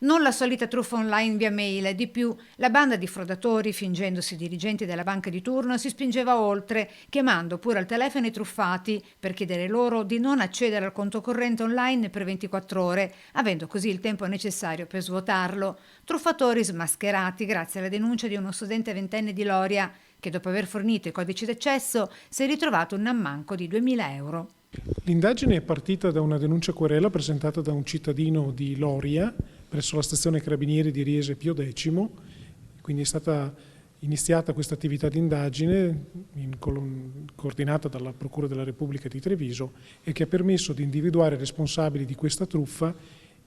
Non la solita truffa online via mail, di più, la banda di frodatori, fingendosi dirigenti della banca di turno, si spingeva oltre, chiamando pure al telefono i truffati per chiedere loro di non accedere al conto corrente online per 24 ore, avendo così il tempo necessario per svuotarlo. Truffatori smascherati grazie alla denuncia di uno studente ventenne di Loria, che dopo aver fornito i codici d'accesso si è ritrovato un ammanco di 2.000 euro. L'indagine è partita da una denuncia querela presentata da un cittadino di Loria presso la stazione Carabinieri di Riese Pio X, quindi è stata iniziata questa attività di indagine coordinata dalla Procura della Repubblica di Treviso e che ha permesso di individuare responsabili di questa truffa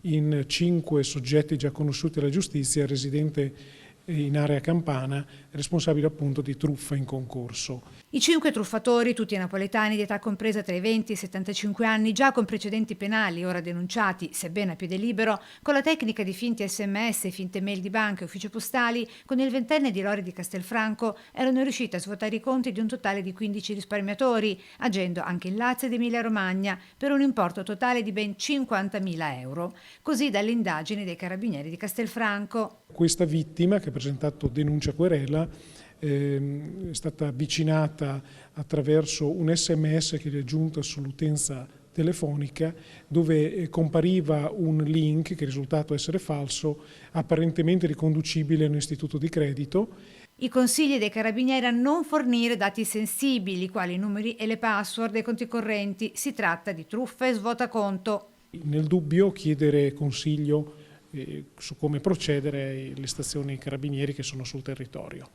in 5 soggetti già conosciuti alla giustizia, residente in area campana, responsabile appunto di truffa in concorso. I 5 truffatori, tutti napoletani di età compresa tra i 20 e i 75 anni, già con precedenti penali, ora denunciati, sebbene a piede libero, con la tecnica di finti sms, finte mail di banche e uffici postali, con il ventenne di Lori di Castelfranco, erano riusciti a svuotare i conti di un totale di 15 risparmiatori, agendo anche in Lazio ed Emilia Romagna, per un importo totale di ben 50.000 euro. Così dalle indagini dei carabinieri di Castelfranco. Questa vittima, che ha presentato denuncia querela, è stata avvicinata attraverso un sms che gli è giunto sull'utenza telefonica, dove compariva un link che è risultato essere falso, apparentemente riconducibile a un istituto di credito. I consigli dei carabinieri a non fornire dati sensibili, quali i numeri e le password dei conti correnti. Si tratta di truffa e svuotaconto. Nel dubbio chiedere consiglio su come procedere alle stazioni carabinieri che sono sul territorio.